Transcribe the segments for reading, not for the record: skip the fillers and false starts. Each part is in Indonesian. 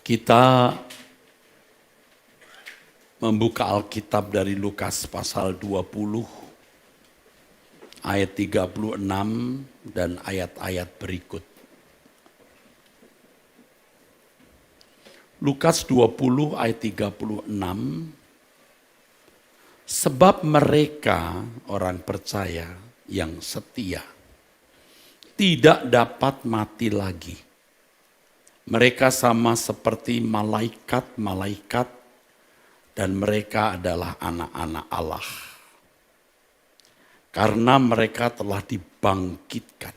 Kita membuka Alkitab dari Lukas pasal 20 ayat 36 dan ayat-ayat berikut. Lukas 20 ayat 36, sebab mereka orang percaya yang setia tidak dapat mati lagi. Mereka sama seperti malaikat-malaikat dan mereka adalah anak-anak Allah. Karena mereka telah dibangkitkan.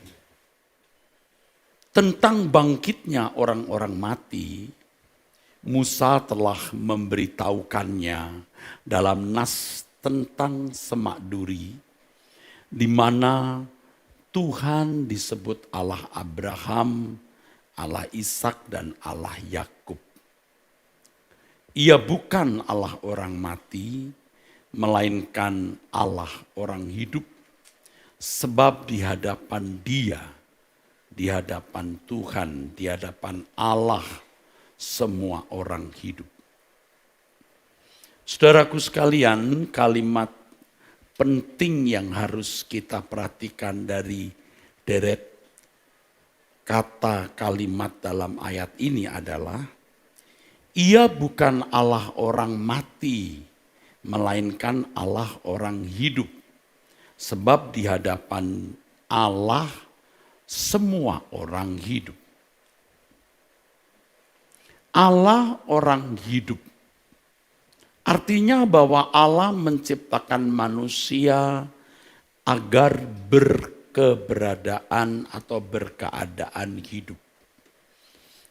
Tentang bangkitnya orang-orang mati, Musa telah memberitahukannya dalam nas tentang semak duri, di mana Tuhan disebut Allah Abraham, Allah Ishak dan Allah Yakub. Ia bukan Allah orang mati, melainkan Allah orang hidup, sebab di hadapan Dia, di hadapan Tuhan, di hadapan Allah, semua orang hidup. Saudaraku sekalian, kalimat penting yang harus kita perhatikan dari deret kata kalimat dalam ayat ini adalah, ia bukan Allah orang mati, melainkan Allah orang hidup. Sebab di hadapan Allah semua orang hidup. Allah orang hidup. Artinya bahwa Allah menciptakan manusia agar berkeberadaan atau berkeadaan hidup.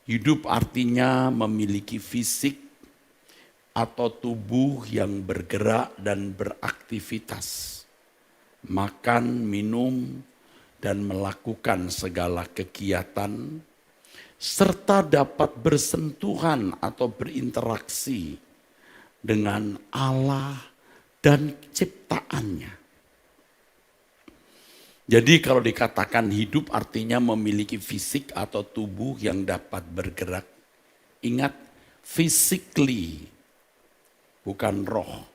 Hidup artinya memiliki fisik atau tubuh yang bergerak dan beraktivitas. Makan, minum, dan melakukan segala kegiatan, serta dapat bersentuhan atau berinteraksi dengan Allah dan ciptaannya. Jadi kalau dikatakan hidup artinya memiliki fisik atau tubuh yang dapat bergerak. Ingat, physically, bukan roh.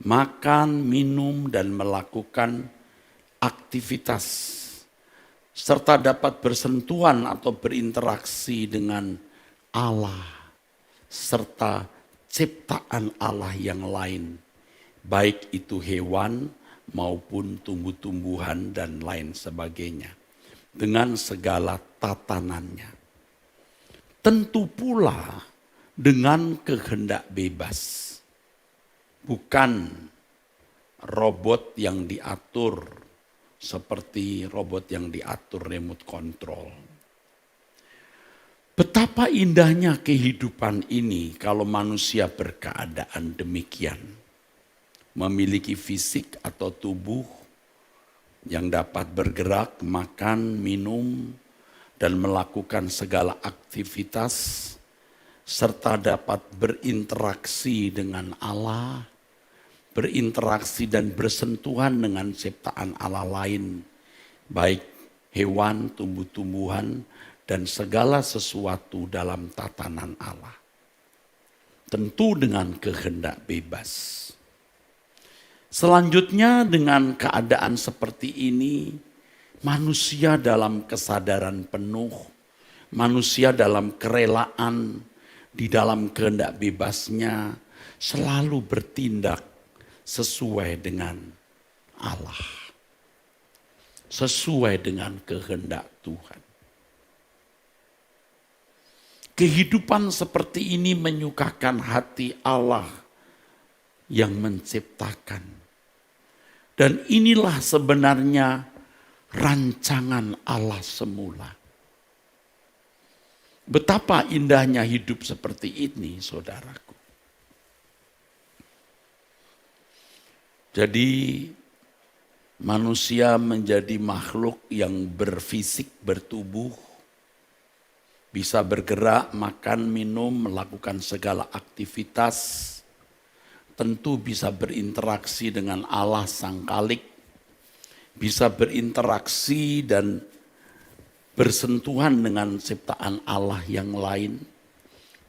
Makan, minum, dan melakukan aktivitas. Serta dapat bersentuhan atau berinteraksi dengan Allah. Serta ciptaan Allah yang lain. Baik itu hewan maupun tumbuh-tumbuhan dan lain sebagainya. Dengan segala tatanannya. Tentu pula dengan kehendak bebas. Bukan robot yang diatur seperti robot yang diatur remote control. Betapa indahnya kehidupan ini kalau manusia berkeadaan demikian. Memiliki fisik atau tubuh yang dapat bergerak, makan, minum, dan melakukan segala aktivitas, serta dapat berinteraksi dengan Allah, berinteraksi dan bersentuhan dengan ciptaan Allah lain, baik hewan, tumbuh-tumbuhan, dan segala sesuatu dalam tatanan Allah. Tentu dengan kehendak bebas. Selanjutnya dengan keadaan seperti ini, manusia dalam kesadaran penuh, manusia dalam kerelaan, di dalam kehendak bebasnya, selalu bertindak sesuai dengan Allah. Sesuai dengan kehendak Tuhan. Kehidupan seperti ini menyukakan hati Allah yang menciptakan. Dan inilah sebenarnya rancangan Allah semula. Betapa indahnya hidup seperti ini, saudaraku. Jadi manusia menjadi makhluk yang berfisik, bertubuh, bisa bergerak, makan, minum, melakukan segala aktivitas, tentu bisa berinteraksi dengan Allah Sang Khalik, bisa berinteraksi dan bersentuhan dengan ciptaan Allah yang lain,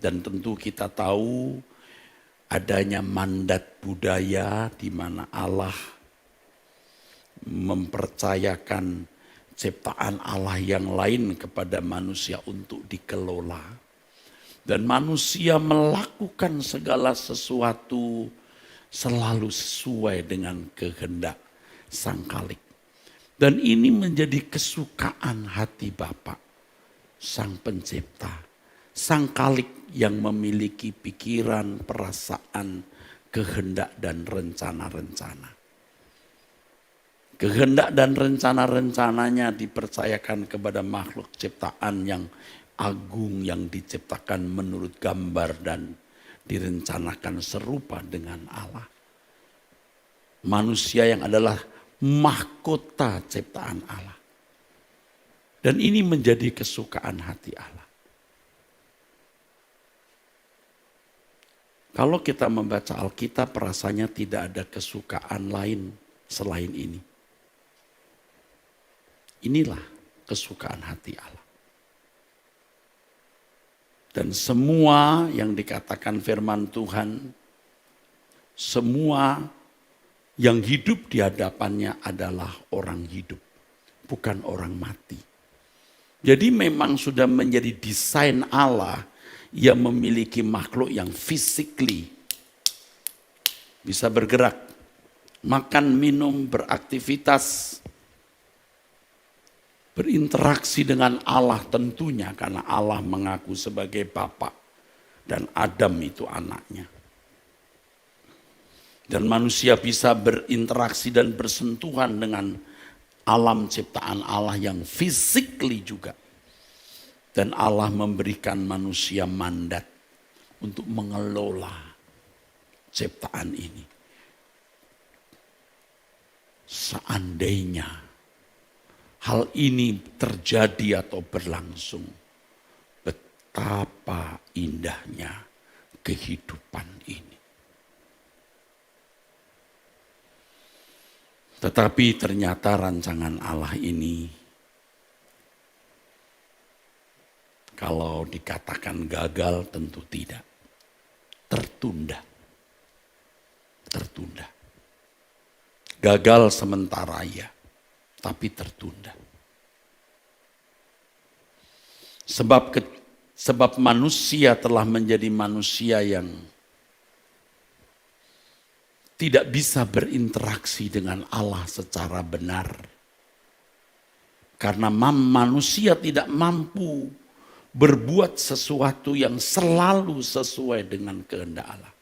Dan tentu kita tahu adanya mandat budaya di mana Allah mempercayakan ciptaan Allah yang lain kepada manusia untuk dikelola. Dan manusia melakukan segala sesuatu selalu sesuai dengan kehendak Sang Khalik. Dan ini menjadi kesukaan hati Bapa, Sang Pencipta, Sang Khalik yang memiliki pikiran, perasaan, kehendak dan rencana-rencana. Kehendak dan rencana-rencananya dipercayakan kepada makhluk ciptaan yang agung yang diciptakan menurut gambar dan direncanakan serupa dengan Allah. Manusia yang adalah mahkota ciptaan Allah. Dan ini menjadi kesukaan hati Allah. Kalau kita membaca Alkitab rasanya tidak ada kesukaan lain selain ini. Inilah kesukaan hati Allah. Dan semua yang dikatakan firman Tuhan, semua yang hidup di hadapannya adalah orang hidup, bukan orang mati. Jadi memang sudah menjadi desain Allah yang memiliki makhluk yang physically bisa bergerak, makan, minum, beraktivitas, berinteraksi dengan Allah tentunya karena Allah mengaku sebagai Bapa dan Adam itu anaknya. Dan manusia bisa berinteraksi dan bersentuhan dengan alam ciptaan Allah yang physically juga. Dan Allah memberikan manusia mandat untuk mengelola ciptaan ini. Seandainya hal ini terjadi atau berlangsung, betapa indahnya kehidupan ini. Tetapi ternyata rancangan Allah ini, kalau dikatakan gagal tentu tidak. Tertunda. Tertunda. Gagal sementara ya, tapi tertunda. Sebab manusia telah menjadi manusia yang tidak bisa berinteraksi dengan Allah secara benar. Karena manusia tidak mampu berbuat sesuatu yang selalu sesuai dengan kehendak Allah.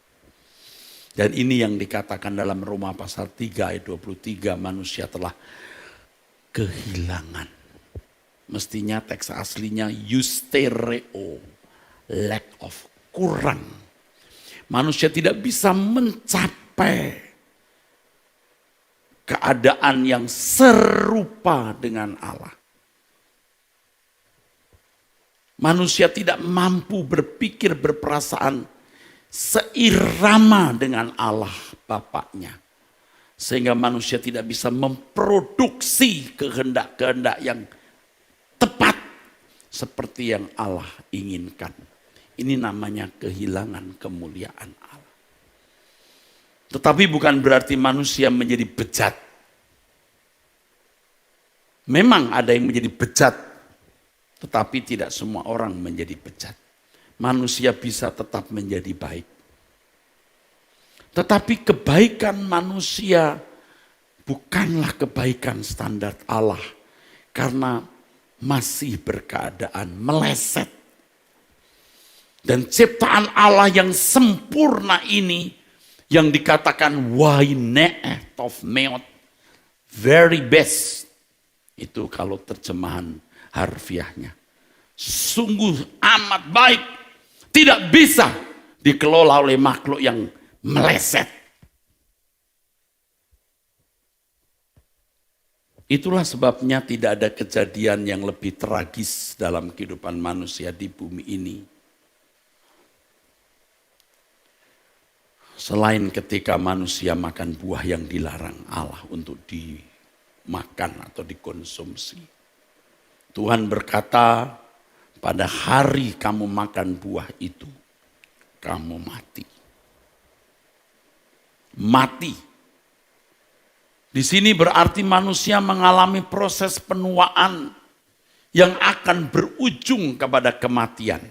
Dan ini yang dikatakan dalam Roma pasal 3 ayat 23, manusia telah kehilangan. Mestinya teks aslinya eustereo, lack of, kurang. Manusia tidak bisa mencapai keadaan yang serupa dengan Allah. Manusia tidak mampu berpikir, berperasaan seirama dengan Allah Bapaknya. Sehingga manusia tidak bisa memproduksi kehendak-kehendak yang tepat seperti yang Allah inginkan. Ini namanya kehilangan kemuliaan Allah. Tetapi bukan berarti manusia menjadi bejat. Memang ada yang menjadi bejat, tetapi tidak semua orang menjadi bejat. Manusia bisa tetap menjadi baik. Tetapi kebaikan manusia bukanlah kebaikan standar Allah. Karena masih berkeadaan meleset. Dan ciptaan Allah yang sempurna ini, yang dikatakan waine'eh of meot, very best. Itu kalau terjemahan harfiahnya. Sungguh amat baik. Tidak bisa dikelola oleh makhluk yang meleset. Itulah sebabnya tidak ada kejadian yang lebih tragis dalam kehidupan manusia di bumi ini. Selain ketika manusia makan buah yang dilarang Allah untuk dimakan atau dikonsumsi. Tuhan berkata, pada hari kamu makan buah itu, kamu mati. Mati. Di sini berarti manusia mengalami proses penuaan yang akan berujung kepada kematian.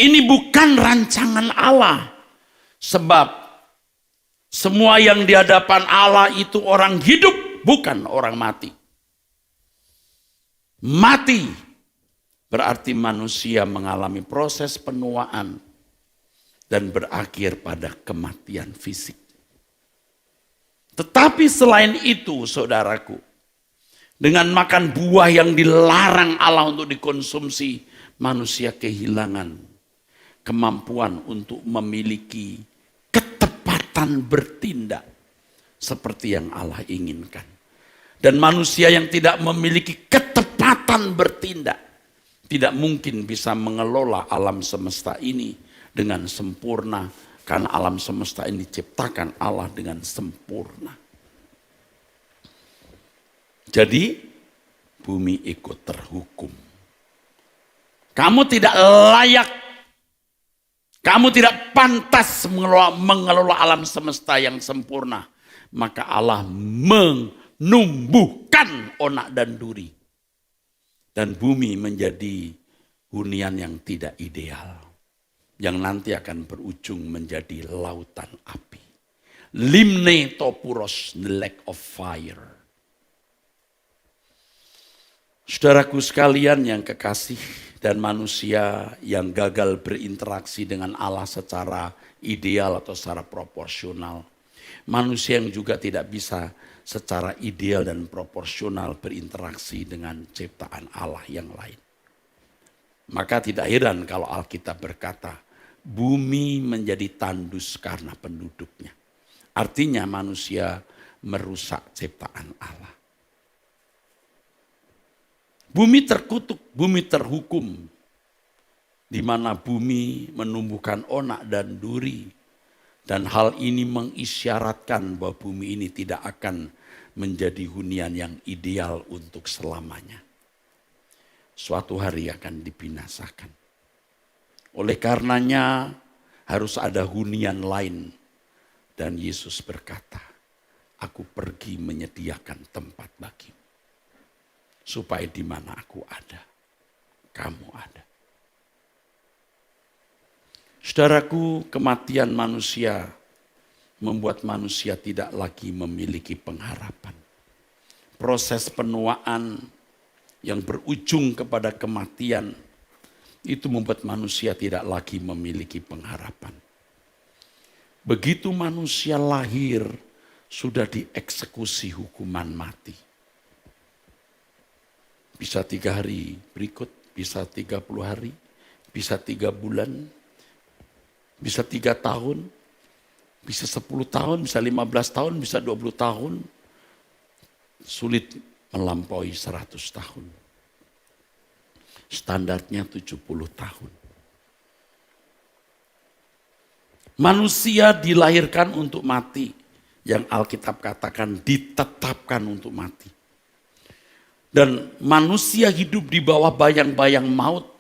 Ini bukan rancangan Allah, sebab semua yang di hadapan Allah itu orang hidup, bukan orang mati. Mati berarti manusia mengalami proses penuaan dan berakhir pada kematian fisik. Tetapi selain itu, saudaraku, dengan makan buah yang dilarang Allah untuk dikonsumsi, manusia kehilangan kemampuan untuk memiliki ketepatan bertindak seperti yang Allah inginkan. Dan manusia yang tidak memiliki ketepatan bertindak tidak mungkin bisa mengelola alam semesta ini dengan sempurna, karena alam semesta ini diciptakan Allah dengan sempurna. Jadi bumi ikut terhukum. Kamu tidak layak, kamu tidak pantas mengelola alam semesta yang sempurna. Maka Allah menumbuhkan onak dan duri. Dan bumi menjadi hunian yang tidak ideal. Yang nanti akan berujung menjadi lautan api. Limne topuros, the lake of fire. Saudaraku sekalian yang kekasih, dan manusia yang gagal berinteraksi dengan Allah secara ideal atau secara proporsional. Manusia yang juga tidak bisa secara ideal dan proporsional berinteraksi dengan ciptaan Allah yang lain. Maka tidak heran kalau Alkitab berkata, bumi menjadi tandus karena penduduknya. Artinya manusia merusak ciptaan Allah. Bumi terkutuk, bumi terhukum, di mana bumi menumbuhkan onak dan duri. Dan hal ini mengisyaratkan bahwa bumi ini tidak akan menjadi hunian yang ideal untuk selamanya. Suatu hari akan dibinasakan. Oleh karenanya harus ada hunian lain. Dan Yesus berkata, aku pergi menyediakan tempat bagimu. Supaya di mana aku ada, kamu ada. Saudaraku, kematian manusia membuat manusia tidak lagi memiliki pengharapan. Proses penuaan yang berujung kepada kematian itu membuat manusia tidak lagi memiliki pengharapan. Begitu manusia lahir, sudah dieksekusi hukuman mati. Bisa 3 hari berikut, bisa 30 hari, bisa 3 bulan, bisa 3 tahun, bisa 10 tahun, bisa 15 tahun, bisa 20 tahun. Sulit melampaui 100 tahun. Standarnya 70 tahun. Manusia dilahirkan untuk mati, yang Alkitab katakan ditetapkan untuk mati. Dan manusia hidup di bawah bayang-bayang maut.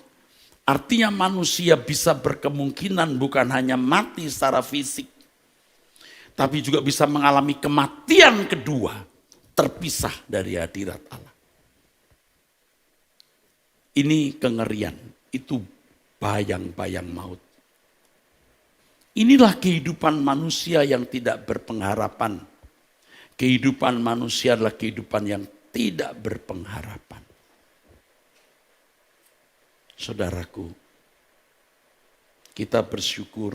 Artinya manusia bisa berkemungkinan bukan hanya mati secara fisik. Tapi juga bisa mengalami kematian kedua. Terpisah dari hadirat Allah. Ini kengerian. Itu bayang-bayang maut. Inilah kehidupan manusia yang tidak berpengharapan. Kehidupan manusia adalah kehidupan yang tidak berpengharapan. Saudaraku, kita bersyukur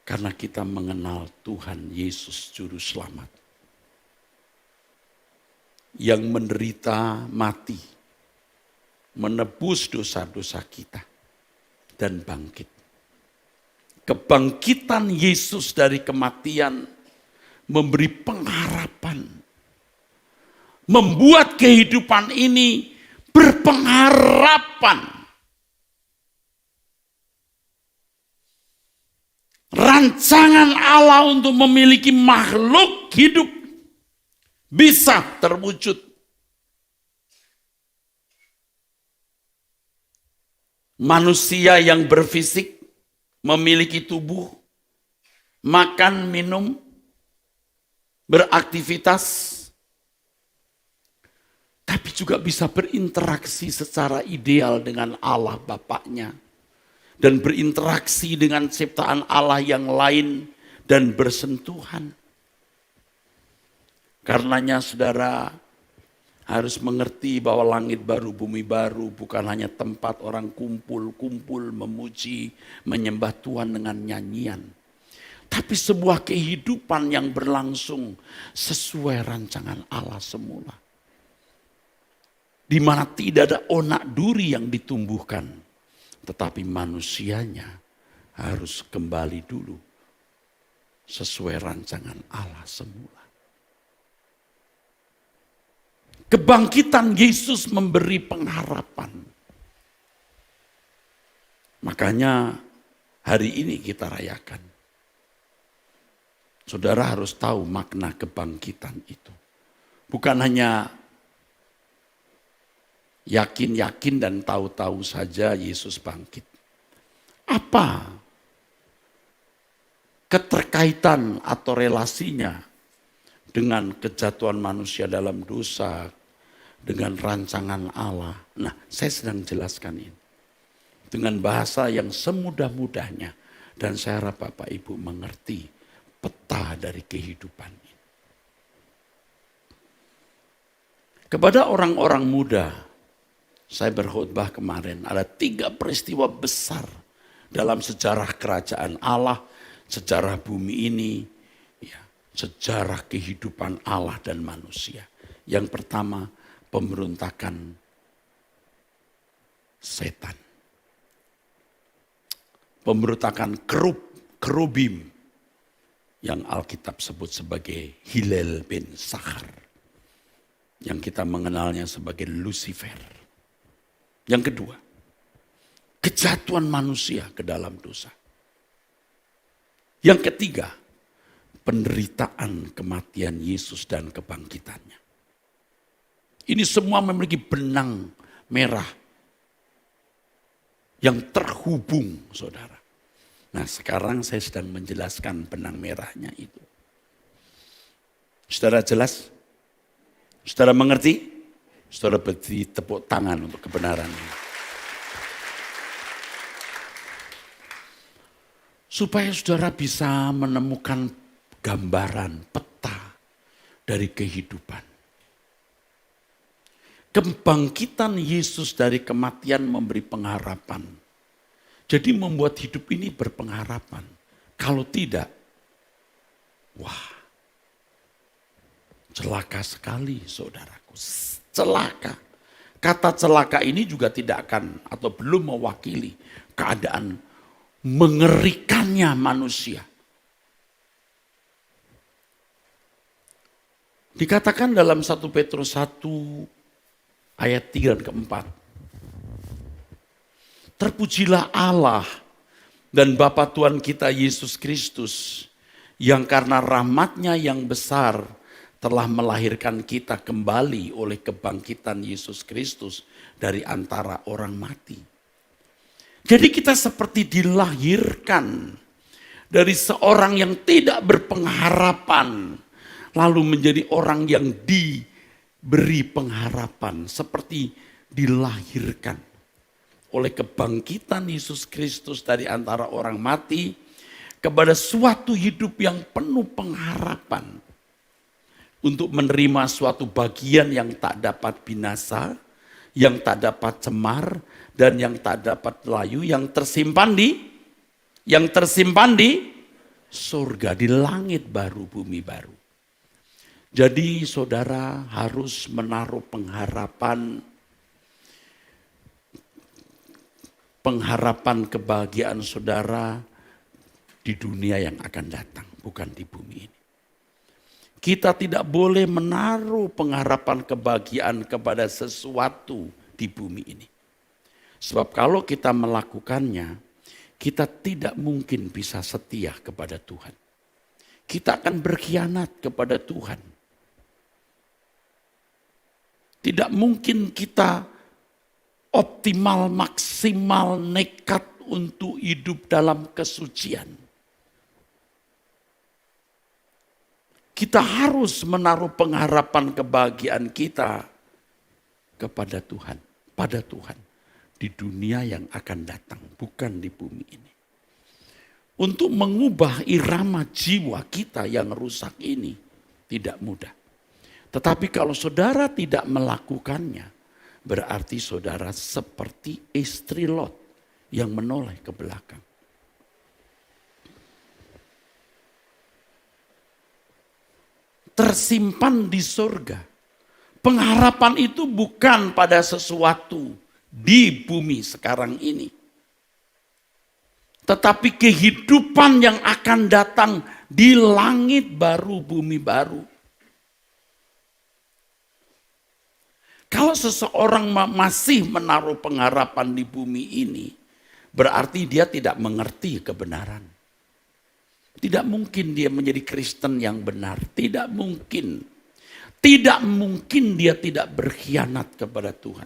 karena kita mengenal Tuhan Yesus Juru Selamat yang menderita mati, menebus dosa-dosa kita dan bangkit. Kebangkitan Yesus dari kematian memberi pengharapan. Membuat kehidupan ini berpengharapan. Rancangan Allah untuk memiliki makhluk hidup bisa terwujud. manusia yang berfisik, memiliki tubuh, makan, minum, beraktivitas, tapi juga bisa berinteraksi secara ideal dengan Allah Bapaknya, dan berinteraksi dengan ciptaan Allah yang lain, dan bersentuhan. Karenanya saudara harus mengerti bahwa langit baru, bumi baru bukan hanya tempat orang kumpul-kumpul memuji, menyembah Tuhan dengan nyanyian. Tapi sebuah kehidupan yang berlangsung sesuai rancangan Allah semula. Di mana tidak ada onak duri yang ditumbuhkan. Tetapi manusianya harus kembali dulu sesuai rancangan Allah semula. Kebangkitan Yesus memberi pengharapan. Makanya hari ini kita rayakan. Saudara harus tahu makna kebangkitan itu. Bukan hanya yakin-yakin dan tahu-tahu saja Yesus bangkit. Apa keterkaitan atau relasinya dengan kejatuhan manusia dalam dosa, dengan rancangan Allah? Nah, saya sedang jelaskan ini dengan bahasa yang semudah-mudahnya, dan saya harap Bapak Ibu mengerti peta dari kehidupan ini. Kepada orang-orang muda, saya berkhotbah kemarin, ada 3 peristiwa besar dalam sejarah kerajaan Allah, sejarah bumi ini, ya, sejarah kehidupan Allah dan manusia. Yang pertama, pemberontakan setan. Pemberontakan kerubim yang Alkitab sebut sebagai Hillel bin Shachar, yang kita mengenalnya sebagai Lucifer. Yang kedua, kejatuhan manusia ke dalam dosa. Yang ketiga, penderitaan kematian Yesus dan kebangkitannya. Ini semua memiliki benang merah yang terhubung, saudara. Nah, sekarang saya sedang menjelaskan benang merahnya itu. Saudara jelas? Saudara mengerti? Saudara beri tepuk tangan untuk kebenaran ini. Supaya saudara bisa menemukan gambaran, peta dari kehidupan. Kebangkitan Yesus dari kematian memberi pengharapan. Jadi membuat hidup ini berpengharapan. Kalau tidak, wah, celaka sekali saudaraku. Celaka. Kata celaka ini juga tidak akan atau belum mewakili keadaan mengerikannya manusia. Dikatakan dalam 1 Petrus 1 ayat 3 dan keempat. Terpujilah Allah dan Bapa Tuhan kita Yesus Kristus, yang karena rahmat-Nya yang besar telah melahirkan kita kembali oleh kebangkitan Yesus Kristus dari antara orang mati. Jadi kita seperti dilahirkan dari seorang yang tidak berpengharapan, lalu menjadi orang yang diberi pengharapan, seperti dilahirkan oleh kebangkitan Yesus Kristus dari antara orang mati kepada suatu hidup yang penuh pengharapan untuk menerima suatu bagian yang tak dapat binasa, yang tak dapat cemar, dan yang tak dapat layu, yang tersimpan di surga, di langit baru, bumi baru. Jadi saudara harus menaruh pengharapan kebahagiaan saudara di dunia yang akan datang, bukan di bumi ini. Kita tidak boleh menaruh pengharapan kebahagiaan kepada sesuatu di bumi ini. Sebab kalau kita melakukannya, kita tidak mungkin bisa setia kepada Tuhan. Kita akan berkhianat kepada Tuhan. Tidak mungkin kita optimal, maksimal, nekat untuk hidup dalam kesucian. Kita harus menaruh pengharapan kebahagiaan kita kepada Tuhan, pada Tuhan. Di dunia yang akan datang, bukan di bumi ini. Untuk mengubah irama jiwa kita yang rusak ini tidak mudah. Tetapi kalau saudara tidak melakukannya, berarti saudara seperti istri Lot yang menoleh ke belakang. Tersimpan di surga. Pengharapan itu bukan pada sesuatu di bumi sekarang ini. Tetapi kehidupan yang akan datang di langit baru, bumi baru. Kalau seseorang masih menaruh pengharapan di bumi ini, berarti dia tidak mengerti kebenaran. Tidak mungkin dia menjadi Kristen yang benar. Tidak mungkin. Tidak mungkin dia tidak berkhianat kepada Tuhan.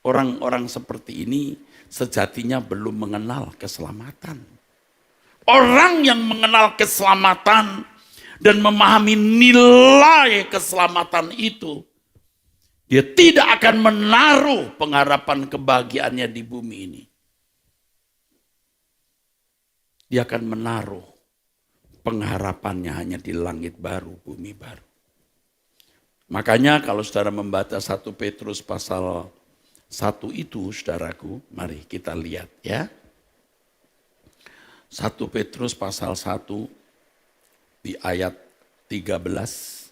Orang-orang seperti ini sejatinya belum mengenal keselamatan. Orang yang mengenal keselamatan dan memahami nilai keselamatan itu, dia tidak akan menaruh pengharapan kebahagiaannya di bumi ini. Dia akan menaruh pengharapannya hanya di langit baru, bumi baru. Makanya kalau saudara membaca 1 Petrus pasal 1 itu, saudaraku, mari kita lihat ya. 1 Petrus pasal 1 di ayat 13.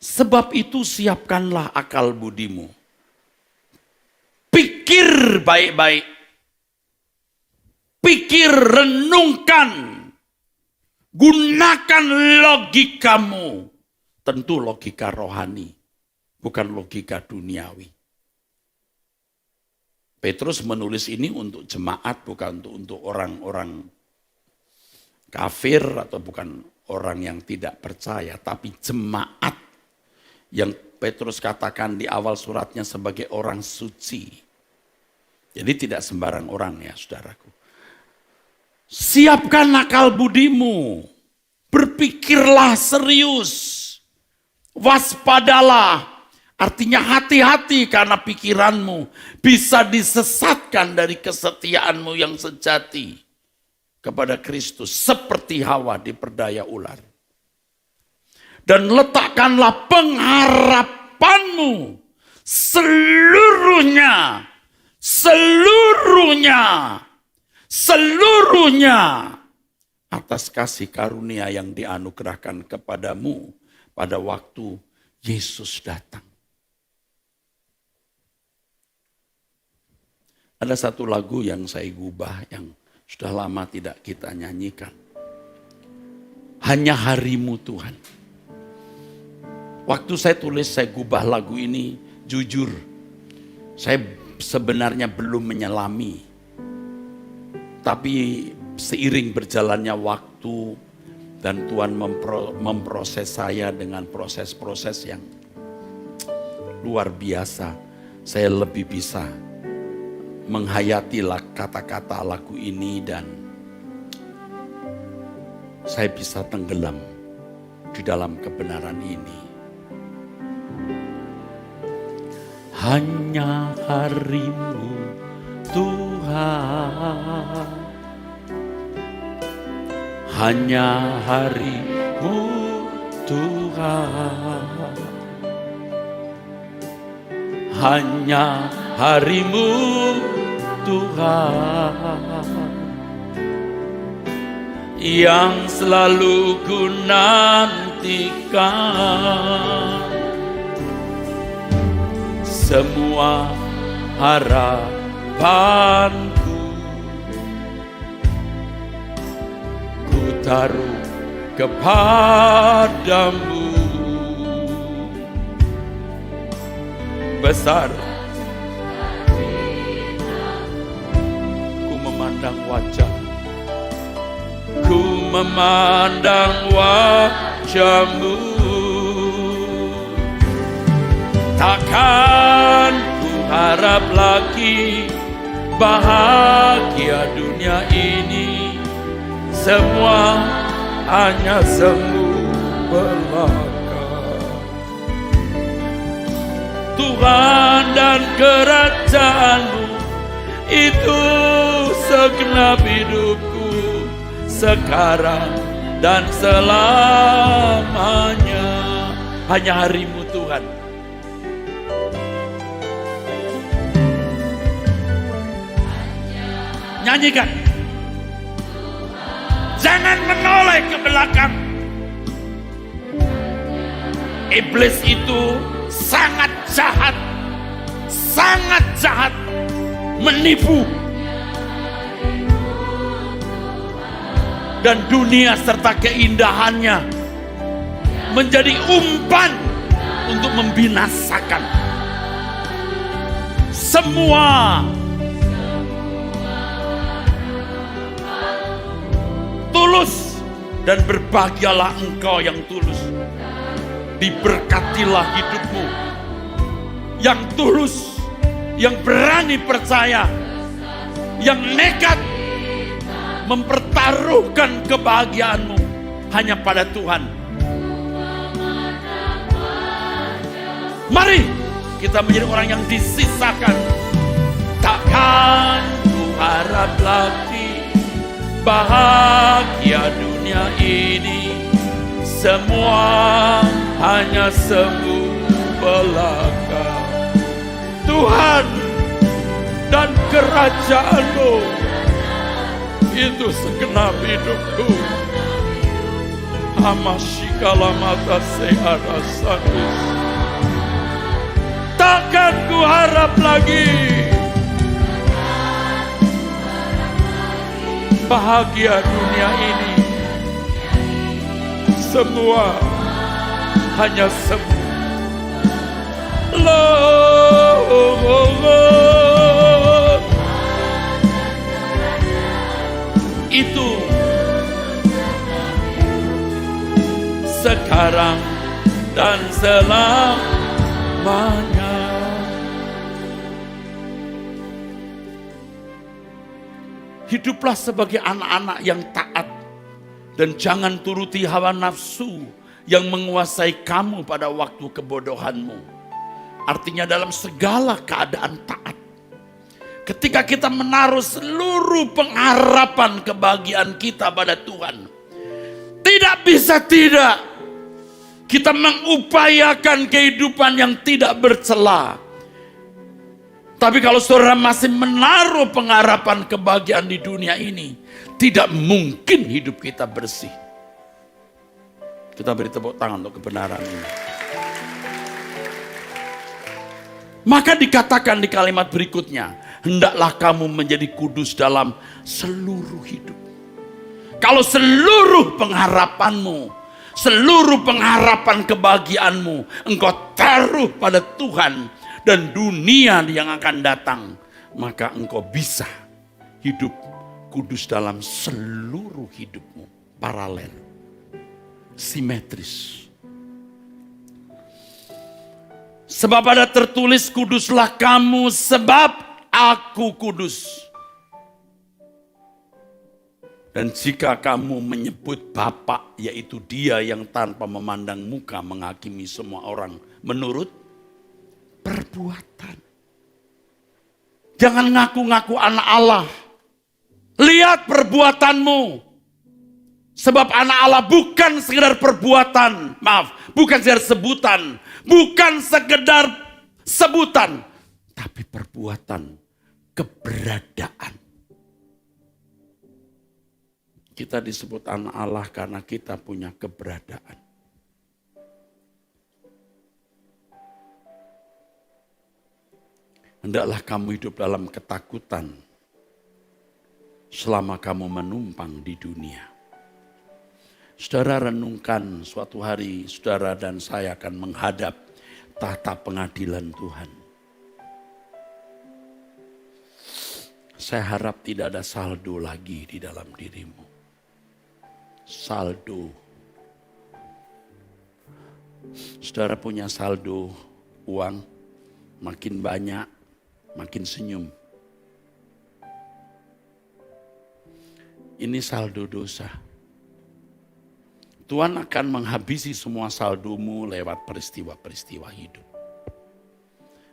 Sebab itu siapkanlah akal budimu. Pikir baik-baik. Pikir, renungkan. Gunakan logikamu. Tentu logika rohani, bukan logika duniawi. Petrus menulis ini untuk jemaat, bukan untuk orang-orang kafir atau bukan orang yang tidak percaya, tapi jemaat yang Petrus katakan di awal suratnya sebagai orang suci. Jadi tidak sembarang orang ya saudaraku. Siapkan akal budimu, berpikirlah serius, waspadalah. Artinya hati-hati karena pikiranmu bisa disesatkan dari kesetiaanmu yang sejati kepada Kristus. Seperti Hawa diperdaya ular. Dan letakkanlah pengharapanmu seluruhnya atas kasih karunia yang dianugerahkan kepadamu pada waktu Yesus datang. Ada satu lagu yang saya gubah yang sudah lama tidak kita nyanyikan. Hanya harimu Tuhan. Waktu saya tulis, saya gubah lagu ini, jujur, saya sebenarnya belum menyelami. Tapi seiring berjalannya waktu dan Tuhan memproses saya dengan proses-proses yang luar biasa, saya lebih bisa menghayati kata-kata lagu ini dan saya bisa tenggelam di dalam kebenaran ini. Hanya harimu Tuhan, hanya harimu Tuhan, hanya harimu Tuhan, yang selalu ku nantikan. Semua harapanku ku taruh kepadamu. Besar ku memandang wajah, ku memandang wajahmu. Takkan ku harap lagi bahagia dunia ini, semua hanya semu belaka. Tuhan dan kerajaan-Mu itu segenap hidupku sekarang dan selamanya. Hanya hari-Mu Tuhan. Nyanyikan. Jangan menoleh ke belakang. Iblis itu sangat jahat menipu. Dan dunia serta keindahannya menjadi umpan untuk membinasakan semua. Tulus dan berbahagialah engkau yang tulus. Diberkatilah hidupmu yang tulus, yang berani percaya, yang nekat mempertaruhkan kebahagiaanmu hanya pada Tuhan. Mari kita menjadi orang yang disisakan. Takkan ku harap lagi bahagia dunia ini, semua hanya semu belaka. Tuhan dan kerajaan-Mu itu segenap hidupku. Amashikala mata seara sadus. Takkan ku harap lagi bahagia dunia ini, semua hanya semu. Itu sekarang dan selamanya. Hiduplah sebagai anak-anak yang taat dan jangan turuti hawa nafsu yang menguasai kamu pada waktu kebodohanmu. Artinya dalam segala keadaan taat. Ketika kita menaruh seluruh pengharapan kebahagiaan kita pada Tuhan, tidak bisa tidak kita mengupayakan kehidupan yang tidak bercela. Tapi kalau saudara masih menaruh pengharapan kebahagiaan di dunia ini, tidak mungkin hidup kita bersih. Kita beri tepuk tangan untuk kebenaran ini. Maka dikatakan di kalimat berikutnya, hendaklah kamu menjadi kudus dalam seluruh hidup. Kalau seluruh pengharapanmu, seluruh pengharapan kebahagiaanmu, engkau taruh pada Tuhan dan dunia yang akan datang, maka engkau bisa hidup kudus dalam seluruh hidupmu. Paralel, simetris. Sebab ada tertulis, kuduslah kamu sebab aku kudus. Dan jika kamu menyebut Bapa, yaitu Dia yang tanpa memandang muka menghakimi semua orang menurut perbuatan. Jangan ngaku-ngaku anak Allah. Lihat perbuatanmu. Sebab anak Allah bukan sekedar perbuatan, bukan sekedar sebutan, bukan sekedar sebutan, tapi perbuatan, keberadaan. Kita disebut anak Allah karena kita punya keberadaan. Hendaklah kamu hidup dalam ketakutan selama kamu menumpang di dunia. Saudara renungkan, suatu hari saudara dan saya akan menghadap tahta pengadilan Tuhan. Saya harap tidak ada saldo lagi di dalam dirimu. Saldo. Saudara punya saldo uang makin banyak, makin senyum. Ini saldo dosa. Tuhan akan menghabisi semua saldomu lewat peristiwa-peristiwa hidup.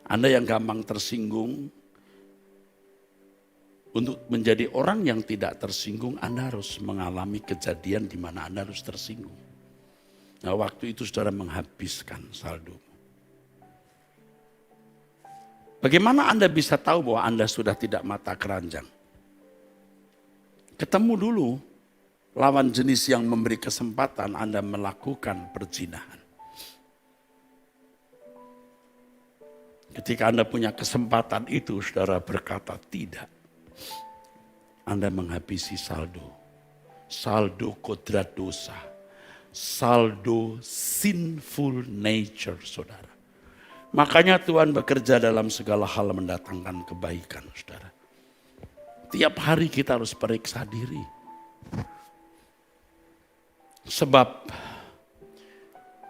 Anda yang gampang tersinggung, untuk menjadi orang yang tidak tersinggung, Anda harus mengalami kejadian di mana Anda harus tersinggung. Nah, waktu itu saudara menghabiskan saldo. Bagaimana Anda bisa tahu bahwa Anda sudah tidak mata keranjang? Ketemu dulu lawan jenis yang memberi kesempatan Anda melakukan perzinahan. Ketika Anda punya kesempatan itu, saudara berkata tidak. Anda menghabisi saldo. Saldo kodrat dosa. Saldo sinful nature, saudara. Makanya Tuhan bekerja dalam segala hal mendatangkan kebaikan, saudara. Tiap hari kita harus periksa diri. Sebab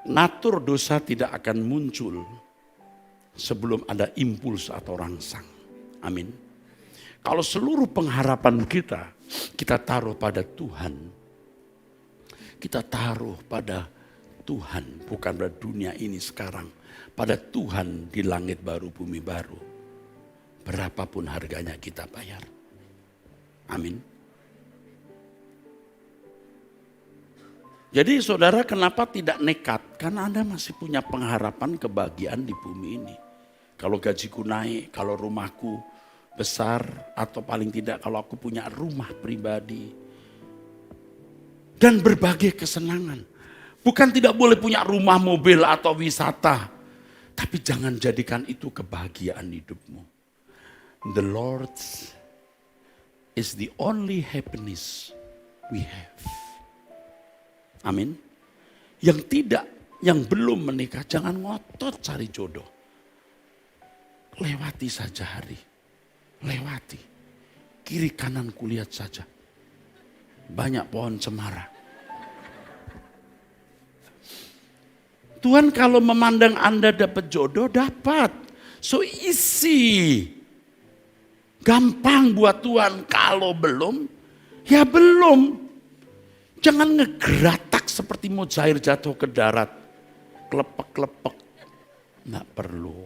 natur dosa tidak akan muncul sebelum ada impuls atau rangsang. Amin. Kalau seluruh pengharapan kita taruh pada Tuhan. Kita taruh pada Tuhan, bukan pada dunia ini sekarang. Pada Tuhan di langit baru, bumi baru. Berapapun harganya kita bayar. Amin. Jadi saudara kenapa tidak nekat? Karena Anda masih punya pengharapan kebahagiaan di bumi ini. Kalau gajiku naik, kalau rumahku besar, atau paling tidak kalau aku punya rumah pribadi. Dan berbagai kesenangan. Bukan tidak boleh punya rumah, mobil, atau wisata. Tapi jangan jadikan itu kebahagiaan hidupmu. The Lord is the only happiness we have. Amin. Yang belum menikah, jangan ngotot cari jodoh. Lewati saja hari. Lewati. Kiri kanan kulihat saja. Banyak pohon cemara. Tuhan kalau memandang Anda dapat jodoh, dapat. So easy. Gampang buat Tuhan. Kalau belum, ya belum. Jangan ngegeratak seperti mau cair jatuh ke darat. Klepek-klepek. Nggak perlu.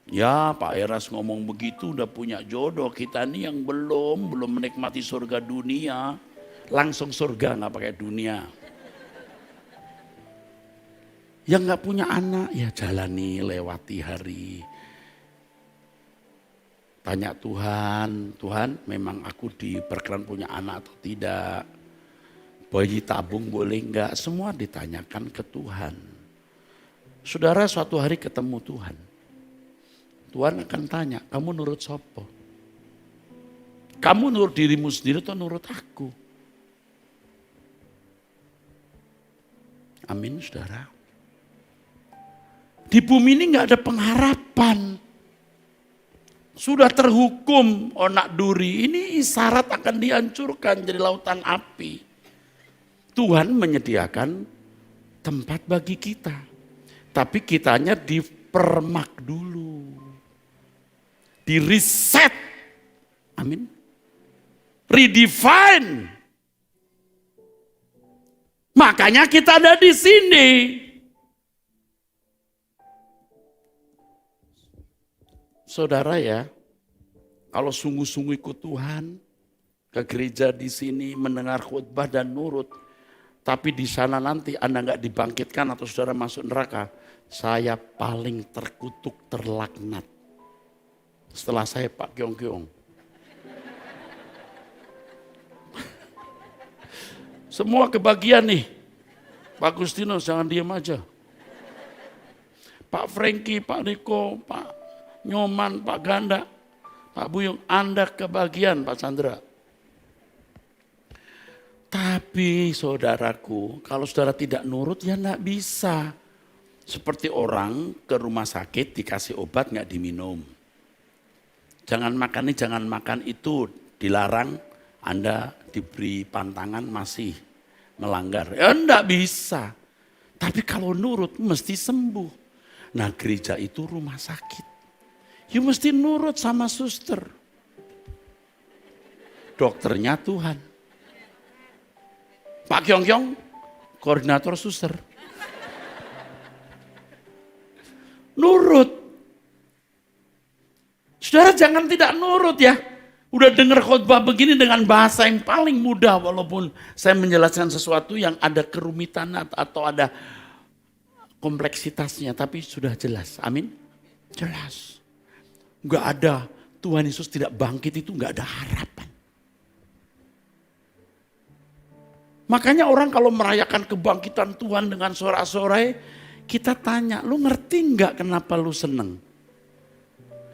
Ya Pak Eras ngomong begitu udah punya jodoh. Kita nih yang belum menikmati surga dunia. Langsung surga nggak pakai dunia. Yang nggak punya anak ya jalani lewati hari. Tanya Tuhan, Tuhan memang aku diperkenan punya anak atau tidak. Bayi tabung boleh enggak? Semua ditanyakan ke Tuhan. Saudara suatu hari ketemu Tuhan. Tuhan akan tanya, kamu nurut sopo? Kamu nurut dirimu sendiri atau nurut aku? Amin saudara. Di bumi ini enggak ada pengharapan. Sudah terhukum onak duri, ini isyarat akan dihancurkan jadi lautan api. Tuhan menyediakan tempat bagi kita. Tapi kitanya dipermak dulu. Di reset. Amin. Redefine. Makanya kita ada di sini. Saudara ya, kalau sungguh-sungguh ikut Tuhan, ke gereja di sini mendengar khutbah dan nurut, tapi di sana nanti Anda nggak dibangkitkan atau saudara masuk neraka, saya paling terkutuk, terlaknat. Setelah saya Pak Kyong-Kyong. Semua kebagian nih. Pak Gustino jangan diam aja. Pak Franky, Pak Niko, Pak Nyoman, Pak Ganda, Pak Buyung, Anda kebagian Pak Chandra. Tapi saudaraku, kalau saudara tidak nurut ya enggak bisa. Seperti orang ke rumah sakit dikasih obat enggak diminum. Jangan makan ini, jangan makan itu, dilarang, Anda diberi pantangan masih melanggar. Ya enggak bisa. Tapi kalau nurut mesti sembuh. Nah gereja itu rumah sakit. You mesti nurut sama suster. Dokternya Tuhan. Pak Kyong-kyong, koordinator suster. Nurut. Saudara jangan tidak nurut ya. Udah dengar khotbah begini dengan bahasa yang paling mudah, walaupun saya menjelaskan sesuatu yang ada kerumitan atau ada kompleksitasnya, tapi sudah jelas. Amin? Jelas. Enggak ada, Tuhan Yesus tidak bangkit itu enggak ada harapan. Makanya orang kalau merayakan kebangkitan Tuhan dengan sorak-sorai, kita tanya, lu ngerti enggak kenapa lu seneng?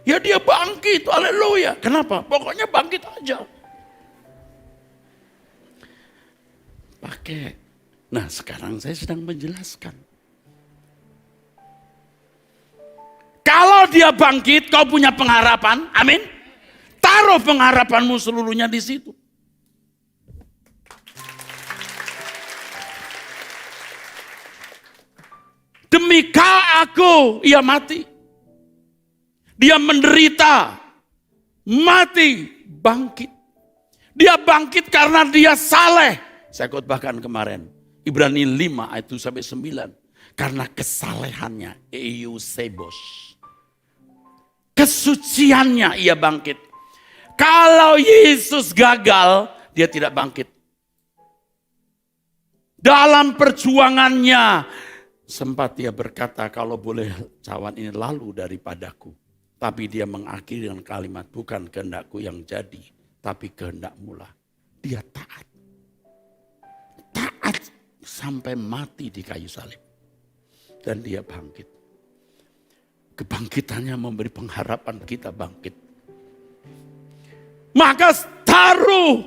Ya dia bangkit, haleluya. Kenapa? Pokoknya bangkit aja. Pakai. Nah sekarang saya sedang menjelaskan. Kalau dia bangkit, kau punya pengharapan, amin. Taruh pengharapanmu seluruhnya di situ. Demi aku, ia mati. Dia menderita, mati, bangkit. Dia bangkit karena dia saleh. Saya khotbahkan kemarin. Ibrani 5 ayat 1-9. Karena kesalehannya, eusebos. Kesuciannya ia bangkit. Kalau Yesus gagal, dia tidak bangkit. Dalam perjuangannya, sempat dia berkata, kalau boleh cawan ini lalu daripadaku. Tapi dia mengakhiri dengan kalimat, bukan kehendakku yang jadi, tapi kehendakmu lah. Dia taat. Taat sampai mati di kayu salib. Dan dia bangkit. Kebangkitannya memberi pengharapan kita bangkit. Maka taruh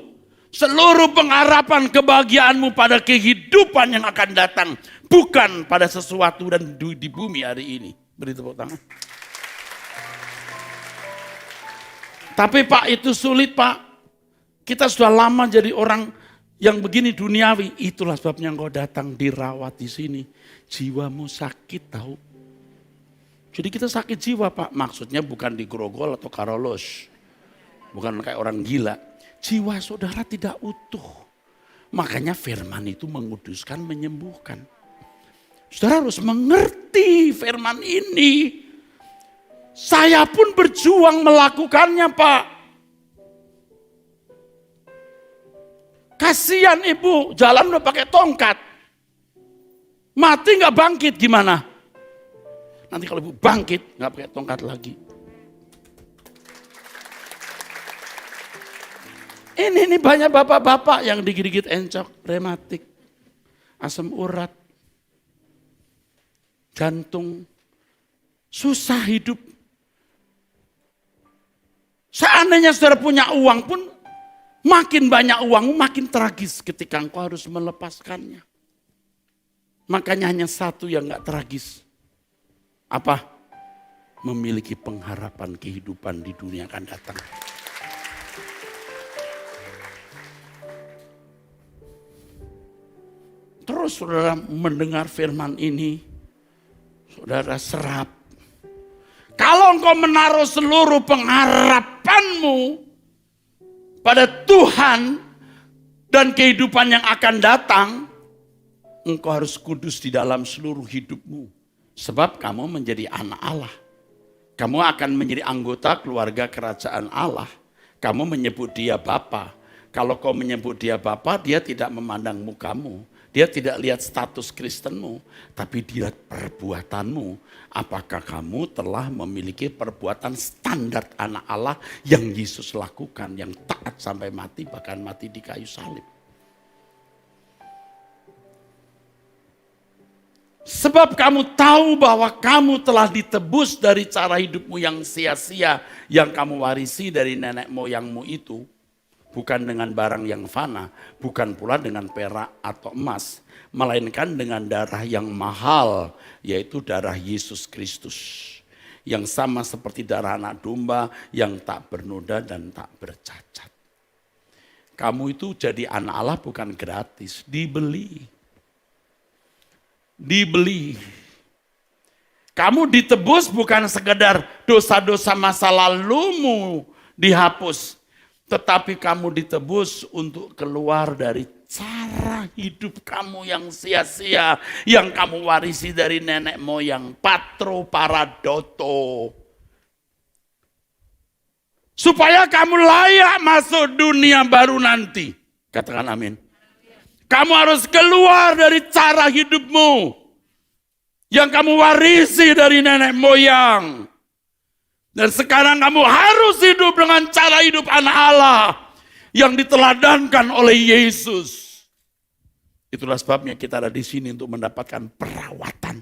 seluruh pengharapan kebahagiaanmu pada kehidupan yang akan datang. Bukan pada sesuatu dan di bumi hari ini. Beri tepuk tangan. Tapi Pak itu sulit Pak. Kita sudah lama jadi orang yang begini duniawi. Itulah sebabnya engkau datang dirawat di sini. Jiwamu sakit tahu. Jadi kita sakit jiwa Pak. Maksudnya bukan di grogol atau karolos. Bukan kayak orang gila. Jiwa saudara tidak utuh. Makanya firman itu menguduskan, menyembuhkan. Saudara harus mengerti firman ini. Saya pun berjuang melakukannya Pak. Kasihan ibu, jalan udah pakai tongkat. Mati gak bangkit gimana? Nanti kalau ibu bangkit gak pakai tongkat lagi. Ini banyak bapak-bapak yang digigit encok, rematik, asam urat, jantung, susah hidup. Seandainya saudara punya uang pun, makin banyak uangmu makin tragis ketika engkau harus melepaskannya. Makanya hanya satu yang gak tragis. Apa? Memiliki pengharapan kehidupan di dunia akan datang. Terus saudara mendengar firman ini, saudara serap. Kalau engkau menaruh seluruh pengharapanmu pada Tuhan dan kehidupan yang akan datang, engkau harus kudus di dalam seluruh hidupmu. Sebab kamu menjadi anak Allah. Kamu akan menjadi anggota keluarga kerajaan Allah. Kamu menyebut dia Bapa. Kalau kau menyebut dia Bapa, dia tidak memandang mukamu. Dia tidak lihat status Kristenmu, tapi dia lihat perbuatanmu. Apakah kamu telah memiliki perbuatan standar anak Allah yang Yesus lakukan, yang taat sampai mati, bahkan mati di kayu salib. Sebab kamu tahu bahwa kamu telah ditebus dari cara hidupmu yang sia-sia, yang kamu warisi dari nenek moyangmu itu. Bukan dengan barang yang fana, bukan pula dengan perak atau emas, melainkan dengan darah yang mahal, yaitu darah Yesus Kristus. Yang sama seperti darah anak domba yang tak bernoda dan tak bercacat. Kamu itu jadi anak Allah bukan gratis, dibeli. Dibeli. Kamu ditebus bukan sekedar dosa-dosa masa lalumu dihapus. Tetapi kamu ditebus untuk keluar dari cara hidup kamu yang sia-sia. Yang kamu warisi dari nenek moyang. Patro paradoto. Supaya kamu layak masuk dunia baru nanti. Katakan amin. Kamu harus keluar dari cara hidupmu yang kamu warisi dari nenek moyang. Dan sekarang kamu harus hidup dengan cara hidup anak Allah yang diteladankan oleh Yesus. Itulah sebabnya kita ada di sini untuk mendapatkan perawatan.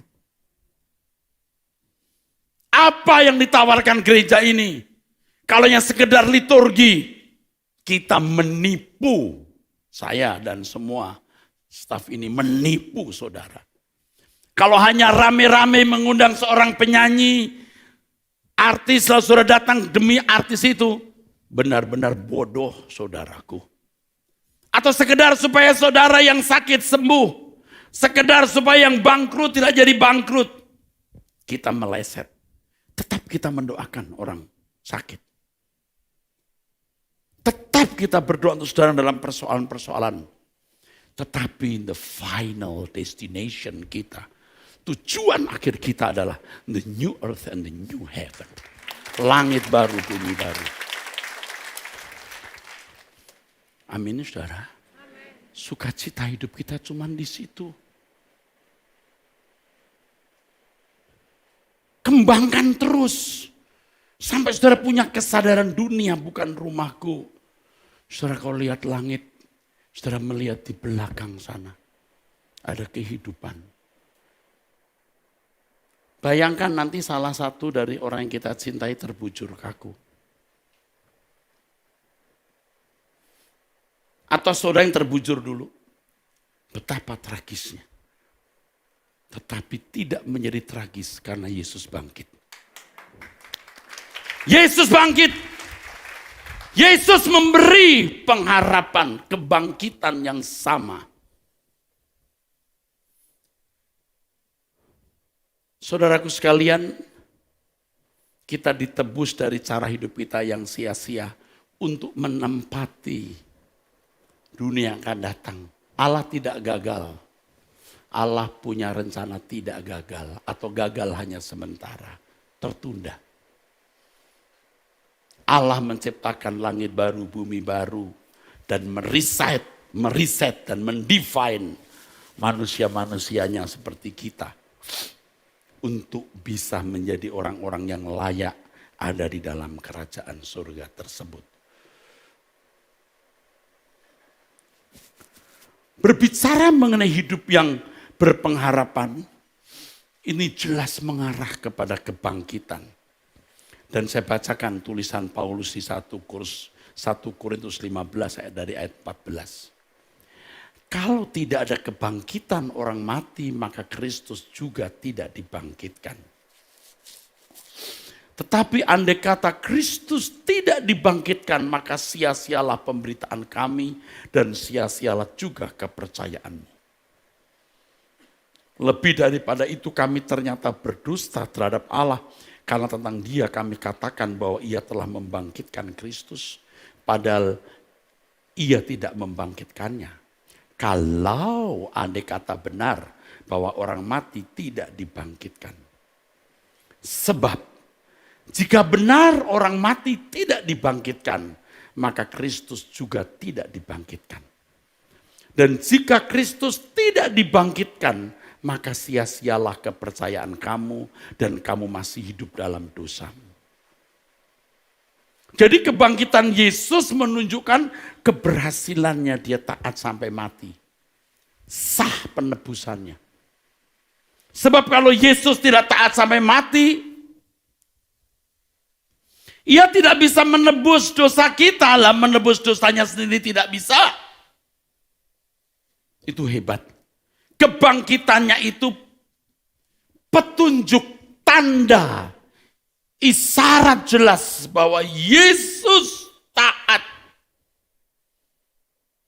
Apa yang ditawarkan gereja ini? Kalau yang sekedar liturgi, kita menipu. Saya dan semua staf ini menipu saudara. Kalau hanya rame-rame mengundang seorang penyanyi, artis lalu saudara datang demi artis itu, benar-benar bodoh saudaraku. Atau sekedar supaya saudara yang sakit sembuh, sekedar supaya yang bangkrut tidak jadi bangkrut. Kita meleset, tetap kita mendoakan orang sakit. Tetap kita berdoa untuk saudara dalam persoalan-persoalan. Tetapi in the final destination kita, tujuan akhir kita adalah the new earth and the new heaven. Langit baru, bumi baru. Amin saudara. Sukacita hidup kita cuma di situ. Kembangkan terus. Sampai saudara punya kesadaran dunia bukan rumahku. Saudara kalau lihat langit, saudara melihat di belakang sana. Ada kehidupan. Bayangkan nanti salah satu dari orang yang kita cintai terbujur kaku. Atau saudara yang terbujur dulu. Betapa tragisnya. Tetapi tidak menjadi tragis karena Yesus bangkit. Yesus bangkit. Yesus memberi pengharapan kebangkitan yang sama. Saudaraku sekalian, kita ditebus dari cara hidup kita yang sia-sia untuk menempati dunia yang akan datang. Allah tidak gagal. Allah punya rencana tidak gagal atau gagal hanya sementara, tertunda. Allah menciptakan langit baru, bumi baru dan meriset dan mendefine manusia-manusianya seperti kita. Untuk bisa menjadi orang-orang yang layak ada di dalam kerajaan surga tersebut. Berbicara mengenai hidup yang berpengharapan, ini jelas mengarah kepada kebangkitan. Dan saya bacakan tulisan Paulus di 1 Korintus 15 dari ayat 14. Kalau tidak ada kebangkitan orang mati, maka Kristus juga tidak dibangkitkan. Tetapi andai kata Kristus tidak dibangkitkan, maka sia-sialah pemberitaan kami dan sia-sialah juga kepercayaanmu. Lebih daripada itu kami ternyata berdusta terhadap Allah, karena tentang Dia kami katakan bahwa Ia telah membangkitkan Kristus, padahal Ia tidak membangkitkannya. Kalau andai kata benar bahwa orang mati tidak dibangkitkan. Sebab jika benar orang mati tidak dibangkitkan, maka Kristus juga tidak dibangkitkan. Dan jika Kristus tidak dibangkitkan, maka sia-sialah kepercayaan kamu dan kamu masih hidup dalam dosamu. Jadi kebangkitan Yesus menunjukkan keberhasilannya dia taat sampai mati. Sah penebusannya. Sebab kalau Yesus tidak taat sampai mati, Ia tidak bisa menebus dosa kita, lah menebus dosanya sendiri tidak bisa. Itu hebat. Kebangkitannya itu petunjuk, tanda, isyarat jelas bahwa Yesus taat.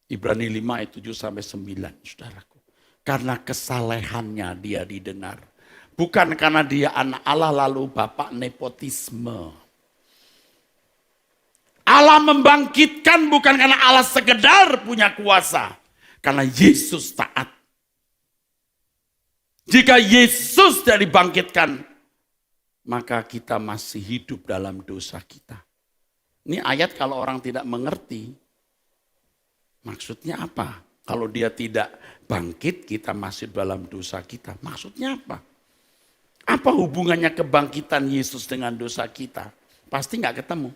Ibrani 5 ayat 7 sampai 9, saudaraku. Karena kesalehannya dia didengar. Bukan karena dia anak Allah lalu Bapak nepotisme. Allah membangkitkan bukan karena Allah sekedar punya kuasa. Karena Yesus taat. Jika Yesus tidak dibangkitkan, maka kita masih hidup dalam dosa kita. Ini ayat kalau orang tidak mengerti, maksudnya apa? Kalau dia tidak bangkit, kita masih dalam dosa kita. Maksudnya apa? Apa hubungannya kebangkitan Yesus dengan dosa kita? Pasti nggak ketemu.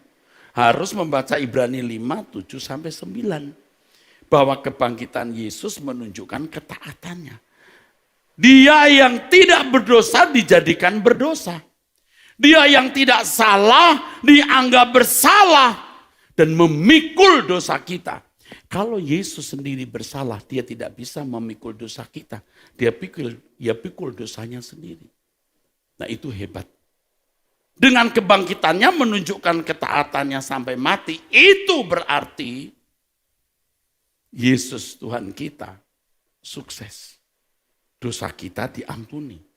Harus membaca Ibrani 5, 7 sampai 9. Bahwa kebangkitan Yesus menunjukkan ketaatannya. Dia yang tidak berdosa dijadikan berdosa. Dia yang tidak salah dianggap bersalah dan memikul dosa kita. Kalau Yesus sendiri bersalah, dia tidak bisa memikul dosa kita. Dia pikul dosanya sendiri. Nah itu hebat. Dengan kebangkitannya menunjukkan ketaatannya sampai mati. Itu berarti Yesus Tuhan kita sukses. Dosa kita diampuni.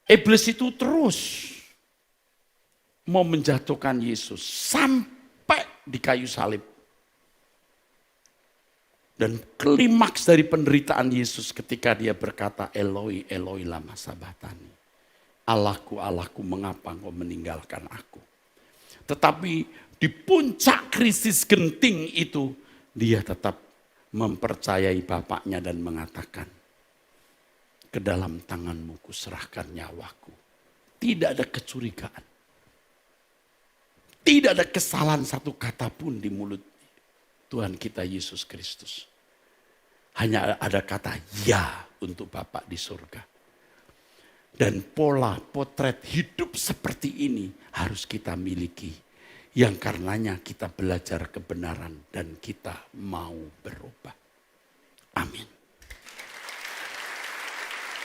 Iblis itu terus mau menjatuhkan Yesus sampai di kayu salib. Dan klimaks dari penderitaan Yesus ketika dia berkata, Eloi, Eloi lama sabachthani. Allahku, Allahku, mengapa engkau meninggalkan aku? Tetapi di puncak krisis genting itu, dia tetap mempercayai Bapaknya dan mengatakan, ke dalam tanganmu kuserahkan nyawaku. Tidak ada kecurigaan. Tidak ada kesalahan satu kata pun di mulut Tuhan kita Yesus Kristus. Hanya ada kata ya untuk Bapa di surga. Dan pola potret hidup seperti ini harus kita miliki. Yang karenanya kita belajar kebenaran dan kita mau berubah.